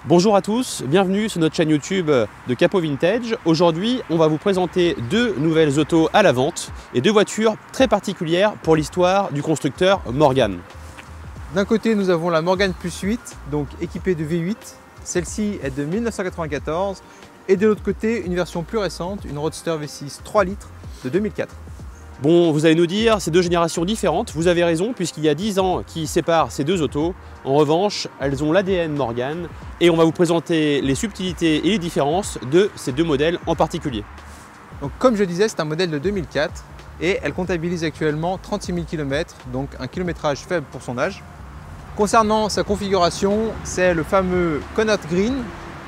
Bonjour à tous, bienvenue sur notre chaîne YouTube de Capot Vintage. Aujourd'hui, on va vous présenter deux nouvelles autos à la vente et deux voitures très particulières pour l'histoire du constructeur Morgan. D'un côté, nous avons la Morgan Plus 8, donc équipée de V8. Celle-ci est de 1994. Et de l'autre côté, une version plus récente, une Roadster V6 3 litres de 2004. Bon, vous allez nous dire, c'est deux générations différentes. Vous avez raison, puisqu'il y a 10 ans qui séparent ces deux autos. En revanche, elles ont l'ADN Morgan et on va vous présenter les subtilités et les différences de ces deux modèles en particulier. Donc, comme je disais, c'est un modèle de 2004 et elle comptabilise actuellement 36 000 km, donc un kilométrage faible pour son âge. Concernant sa configuration, c'est le fameux Connaught Green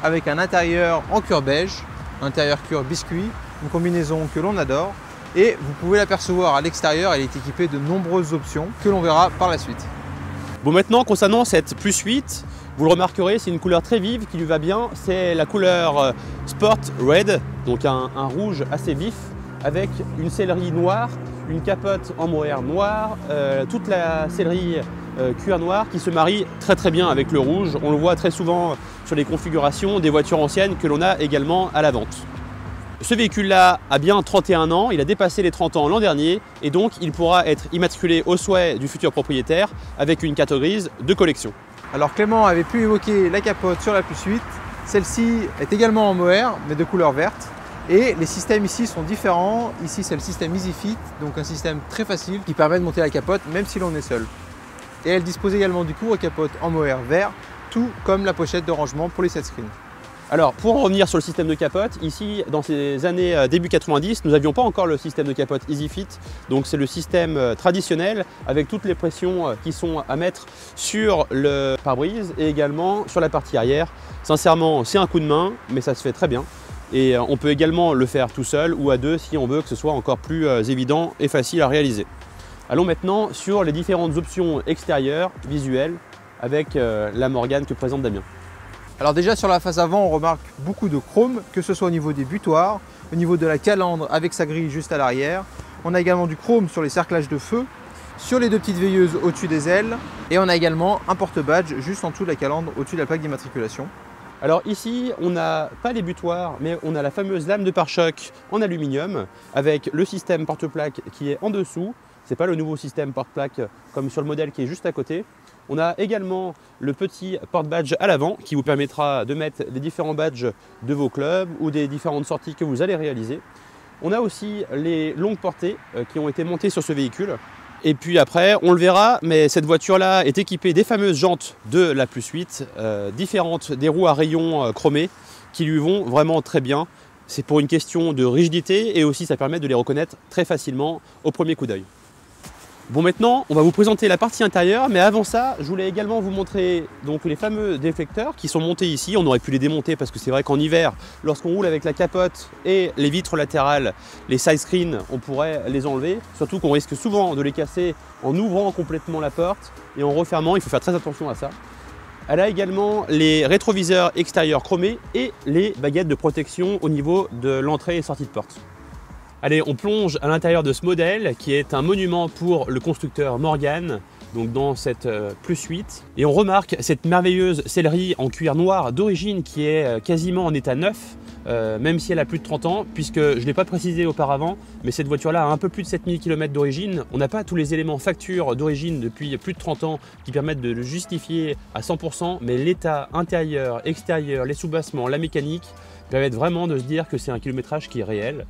avec un intérieur en cuir beige, intérieur cuir biscuit, une combinaison que l'on adore. Et vous pouvez l'apercevoir à l'extérieur, elle est équipée de nombreuses options que l'on verra par la suite. Bon, maintenant concernant cette Plus 8, vous le remarquerez, c'est une couleur très vive qui lui va bien. C'est la couleur Sport Red, donc un rouge assez vif avec une sellerie noire, une capote en mohair noir, toute la sellerie cuir noir qui se marie très bien avec le rouge. On le voit très souvent sur les configurations des voitures anciennes que l'on a également à la vente. Ce véhicule-là a bien 31 ans, il a dépassé les 30 ans l'an dernier et donc il pourra être immatriculé au souhait du futur propriétaire avec une carte grise de collection. Alors Clément avait pu évoquer la capote sur la Plus 8, celle-ci est également en mohair mais de couleur verte et les systèmes ici sont différents. Ici c'est le système EasyFit, donc un système très facile qui permet de monter la capote même si l'on est seul. Et elle dispose également du couvre-capote en mohair vert, tout comme la pochette de rangement pour les set-screens. Alors pour en revenir sur le système de capote, ici dans ces années début 90, nous n'avions pas encore le système de capote EasyFit, donc c'est le système traditionnel avec toutes les pressions qui sont à mettre sur le pare-brise et également sur la partie arrière. Sincèrement, c'est un coup de main, mais ça se fait très bien. Et on peut également le faire tout seul ou à deux si on veut que ce soit encore plus évident et facile à réaliser. Allons maintenant sur les différentes options extérieures, visuelles, avec la Morgan que présente Damien. Alors déjà sur la face avant, on remarque beaucoup de chrome, que ce soit au niveau des butoirs, au niveau de la calandre avec sa grille juste à l'arrière. On a également du chrome sur les cerclages de feu, sur les deux petites veilleuses au-dessus des ailes. Et on a également un porte-badge juste en dessous de la calandre, au-dessus de la plaque d'immatriculation. Alors ici, on n'a pas les butoirs, mais on a la fameuse lame de pare-choc en aluminium avec le système porte-plaque qui est en dessous. Ce n'est pas le nouveau système porte-plaque comme sur le modèle qui est juste à côté. On a également le petit porte-badge à l'avant qui vous permettra de mettre les différents badges de vos clubs ou des différentes sorties que vous allez réaliser. On a aussi les longues portées qui ont été montées sur ce véhicule. Et puis après, on le verra, mais cette voiture-là est équipée des fameuses jantes de la Plus 8, différentes des roues à rayons chromés qui lui vont vraiment très bien. C'est pour une question de rigidité et aussi ça permet de les reconnaître très facilement au premier coup d'œil. Bon, maintenant, on va vous présenter la partie intérieure, mais avant ça, je voulais également vous montrer donc, les fameux déflecteurs qui sont montés ici. On aurait pu les démonter parce que c'est vrai qu'en hiver, lorsqu'on roule avec la capote et les vitres latérales, les side screens, on pourrait les enlever. Surtout qu'on risque souvent de les casser en ouvrant complètement la porte et en refermant. Il faut faire très attention à ça. Elle a également les rétroviseurs extérieurs chromés et les baguettes de protection au niveau de l'entrée et sortie de porte. Allez, on plonge à l'intérieur de ce modèle qui est un monument pour le constructeur Morgan, donc dans cette Plus 8. Et on remarque cette merveilleuse sellerie en cuir noir d'origine qui est quasiment en état neuf, même si elle a plus de 30 ans, puisque je ne l'ai pas précisé auparavant, mais cette voiture-là a un peu plus de 7000 km d'origine. On n'a pas tous les éléments facture d'origine depuis plus de 30 ans qui permettent de le justifier à 100%, mais l'état intérieur, extérieur, les soubassements, la mécanique permettent vraiment de se dire que c'est un kilométrage qui est réel.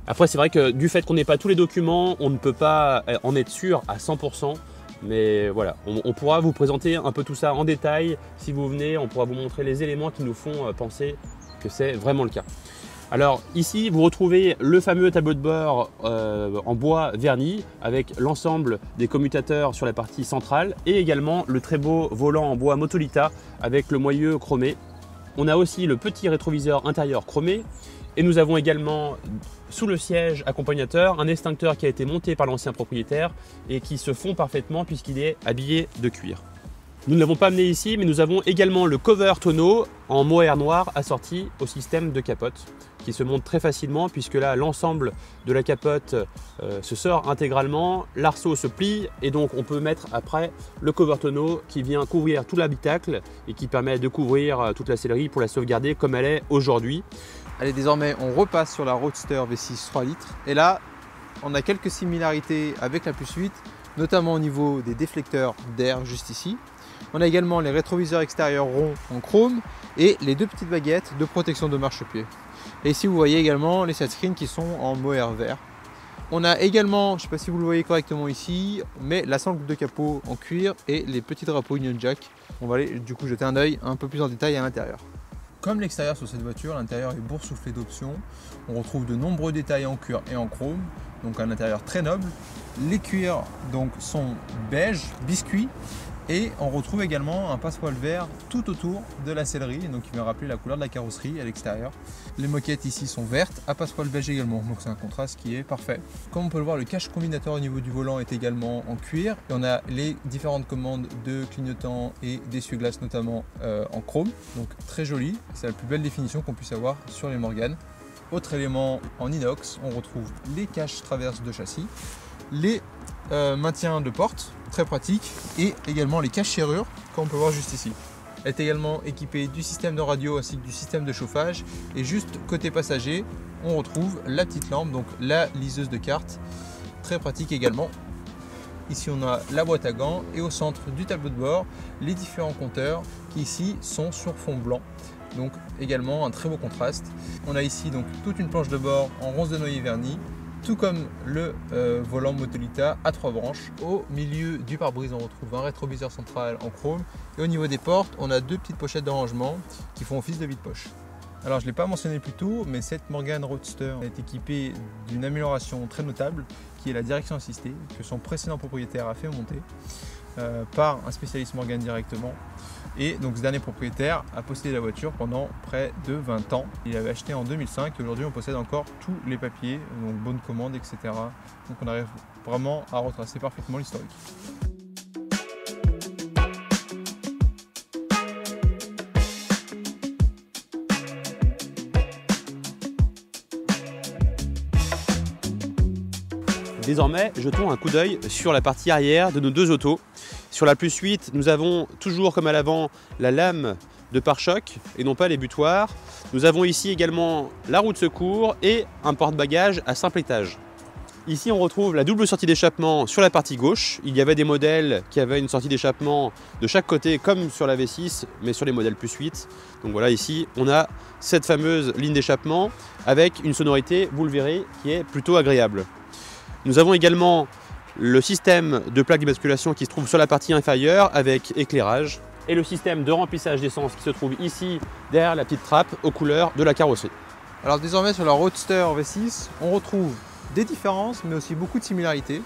Après, c'est vrai que du fait qu'on n'ait pas tous les documents, on ne peut pas en être sûr à 100%. Mais voilà, on pourra vous présenter un peu tout ça en détail. Si vous venez, on pourra vous montrer les éléments qui nous font penser que c'est vraiment le cas. Alors ici, vous retrouvez le fameux tableau de bord en bois verni avec l'ensemble des commutateurs sur la partie centrale et également le très beau volant en bois Motolita avec le moyeu chromé. On a aussi le petit rétroviseur intérieur chromé. Et nous avons également sous le siège accompagnateur un extincteur qui a été monté par l'ancien propriétaire et qui se fond parfaitement puisqu'il est habillé de cuir. Nous ne l'avons pas amené ici, mais nous avons également le cover tonneau en mohair noir assorti au système de capote qui se monte très facilement puisque là l'ensemble de la capote se sort intégralement, l'arceau se plie et donc on peut mettre après le cover tonneau qui vient couvrir tout l'habitacle et qui permet de couvrir toute la sellerie pour la sauvegarder comme elle est aujourd'hui. Allez, désormais on repasse sur la Roadster V6 3 litres et là on a quelques similarités avec la Plus 8, notamment au niveau des déflecteurs d'air juste ici. On a également les rétroviseurs extérieurs ronds en chrome et les deux petites baguettes de protection de marchepied. Et ici vous voyez également les sidescreens qui sont en mohair vert. On a également, je ne sais pas si vous le voyez correctement ici, mais la sangle de capot en cuir et les petits drapeaux Union Jack. On va aller du coup jeter un œil un peu plus en détail à l'intérieur. Comme l'extérieur sur cette voiture, l'intérieur est boursouflé d'options. On retrouve de nombreux détails en cuir et en chrome, donc un intérieur très noble. Les cuirs donc sont beige, biscuit. Et on retrouve également un passepoil vert tout autour de la sellerie, donc qui vient rappeler la couleur de la carrosserie à l'extérieur. Les moquettes ici sont vertes, à passepoil beige également, donc c'est un contraste qui est parfait. Comme on peut le voir, le cache combinateur au niveau du volant est également en cuir. Et on a les différentes commandes de clignotants et d'essuie-glace notamment en chrome, donc très joli. C'est la plus belle définition qu'on puisse avoir sur les Morgan. Autre élément en inox, on retrouve les caches traverses de châssis, les maintiens de porte, très pratique, et également les caches serrures, comme on peut voir juste ici. Elle est également équipée du système de radio ainsi que du système de chauffage. Et juste côté passager, on retrouve la petite lampe, donc la liseuse de cartes, très pratique également. Ici on a la boîte à gants et au centre du tableau de bord, les différents compteurs qui ici sont sur fond blanc. Donc également un très beau contraste. On a ici donc toute une planche de bord en ronce de noyer verni, tout comme le volant Motolita à 3 branches. Au milieu du pare-brise, on retrouve un rétroviseur central en chrome. Et au niveau des portes, on a deux petites pochettes de rangement qui font office de vide-poche. Alors je ne l'ai pas mentionné plus tôt, mais cette Morgan Roadster est équipée d'une amélioration très notable qui est la direction assistée, que son précédent propriétaire a fait monter par un spécialiste Morgan directement. Et donc ce dernier propriétaire a possédé la voiture pendant près de 20 ans. Il l'avait acheté en 2005 et aujourd'hui on possède encore tous les papiers, donc bonne commande, etc. Donc on arrive vraiment à retracer parfaitement l'historique. Désormais, jetons un coup d'œil sur la partie arrière de nos deux autos. Sur la Plus 8, nous avons toujours comme à l'avant la lame de pare-choc et non pas les butoirs. Nous avons ici également la roue de secours et un porte-bagages à simple étage. Ici, on retrouve la double sortie d'échappement sur la partie gauche. Il y avait des modèles qui avaient une sortie d'échappement de chaque côté comme sur la V6, mais sur les modèles Plus 8. Donc voilà, ici, on a cette fameuse ligne d'échappement avec une sonorité, vous le verrez, qui est plutôt agréable. Nous avons également le système de plaque d'immatriculation qui se trouve sur la partie inférieure avec éclairage et le système de remplissage d'essence qui se trouve ici derrière la petite trappe aux couleurs de la carrosserie. Alors désormais sur la Roadster V6, on retrouve des différences mais aussi beaucoup de similarités.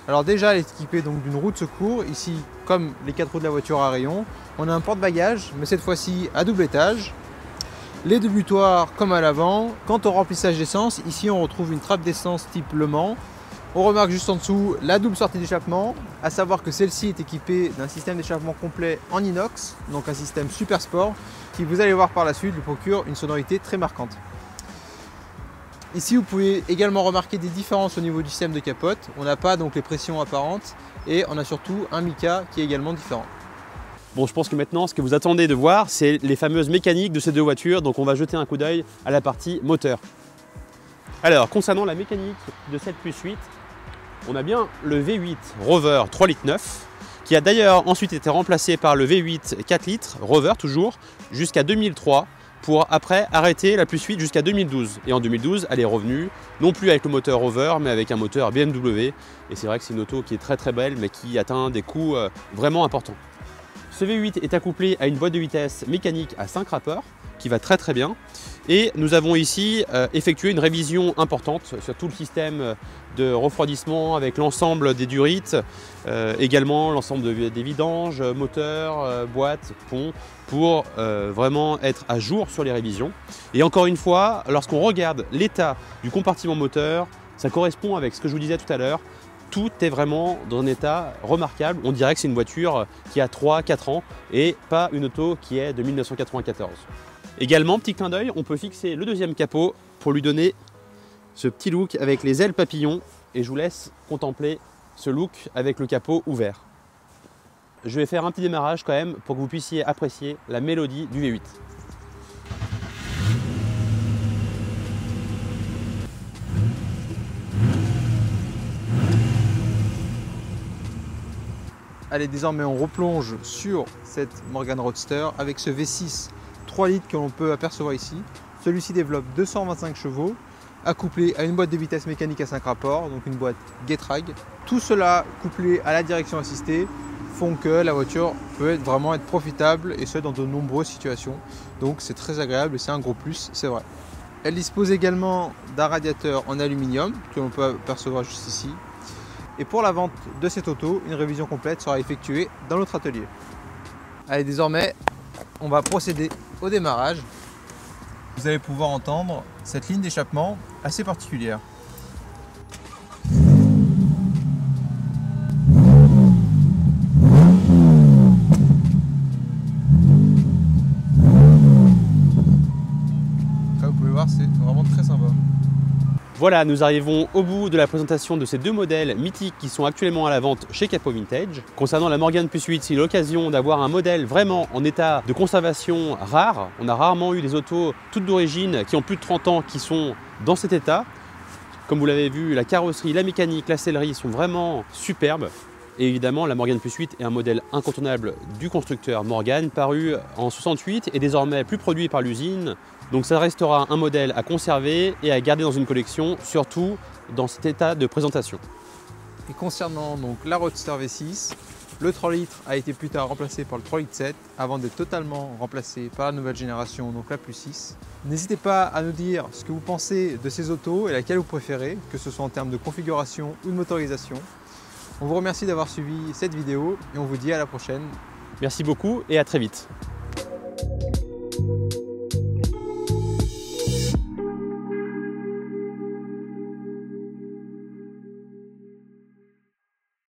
Alors déjà elle est équipée donc d'une roue de secours, ici comme les 4 roues de la voiture à rayon. On a un porte-bagages mais cette fois-ci à double étage. Les deux butoirs comme à l'avant. Quant au remplissage d'essence, ici on retrouve une trappe d'essence type Le Mans. On remarque juste en dessous la double sortie d'échappement, à savoir que celle-ci est équipée d'un système d'échappement complet en inox, donc un système super sport, qui vous allez voir par la suite lui procure une sonorité très marquante. Ici vous pouvez également remarquer des différences au niveau du système de capote. On n'a pas donc les pressions apparentes et on a surtout un mica qui est également différent. Bon, je pense que maintenant ce que vous attendez de voir, c'est les fameuses mécaniques de ces deux voitures, donc on va jeter un coup d'œil à la partie moteur. Alors, concernant la mécanique de cette Plus 8, on a bien le V8 Rover 3,9 litres qui a d'ailleurs ensuite été remplacé par le V8 4 litres Rover toujours jusqu'à 2003 pour après arrêter la Plus 8 jusqu'à 2012. Et en 2012, elle est revenue non plus avec le moteur Rover mais avec un moteur BMW. Et c'est vrai que c'est une auto qui est très très belle mais qui atteint des coûts vraiment importants. Ce V8 est accouplé à une boîte de vitesse mécanique à 5 rapports qui va très très bien. Et nous avons ici effectué une révision importante sur tout le système de refroidissement avec l'ensemble des durites, également l'ensemble des vidanges, moteurs, boîtes, ponts, pour vraiment être à jour sur les révisions. Et encore une fois, lorsqu'on regarde l'état du compartiment moteur, ça correspond avec ce que je vous disais tout à l'heure. tout est vraiment dans un état remarquable. On dirait que c'est une voiture qui a 3-4 ans et pas une auto qui est de 1994. Également, petit clin d'œil, on peut fixer le deuxième capot pour lui donner ce petit look avec les ailes papillons et je vous laisse contempler ce look avec le capot ouvert. Je vais faire un petit démarrage quand même pour que vous puissiez apprécier la mélodie du V8. Allez, désormais on replonge sur cette Morgan Roadster avec ce V6 3 litres que l'on peut apercevoir ici. Celui-ci développe 225 chevaux, accouplé à une boîte de vitesse mécanique à 5 rapports, donc une boîte Getrag. Tout cela couplé à la direction assistée font que la voiture peut vraiment être profitable et ce dans de nombreuses situations. Donc c'est très agréable et c'est un gros plus, c'est vrai. Elle dispose également d'un radiateur en aluminium que l'on peut apercevoir juste ici. Et pour la vente de cette auto, une révision complète sera effectuée dans notre atelier. Allez, désormais, on va procéder au démarrage. Vous allez pouvoir entendre cette ligne d'échappement assez particulière. Comme vous pouvez voir, c'est vraiment très sympa. Voilà, nous arrivons au bout de la présentation de ces deux modèles mythiques qui sont actuellement à la vente chez Capot Vintage. Concernant la Morgan Plus 8, c'est l'occasion d'avoir un modèle vraiment en état de conservation rare. On a rarement eu des autos toutes d'origine qui ont plus de 30 ans qui sont dans cet état. Comme vous l'avez vu, la carrosserie, la mécanique, la sellerie sont vraiment superbes. Et évidemment, la Morgan Plus 8 est un modèle incontournable du constructeur Morgan, paru en 68 et désormais plus produit par l'usine. Donc ça restera un modèle à conserver et à garder dans une collection, surtout dans cet état de présentation. Et concernant donc la Roadster V6, le 3 litres a été plus tard remplacé par le 3 litres 7 avant d'être totalement remplacé par la nouvelle génération, donc la Plus 6. N'hésitez pas à nous dire ce que vous pensez de ces autos et laquelle vous préférez, que ce soit en termes de configuration ou de motorisation. On vous remercie d'avoir suivi cette vidéo et on vous dit à la prochaine. Merci beaucoup et à très vite.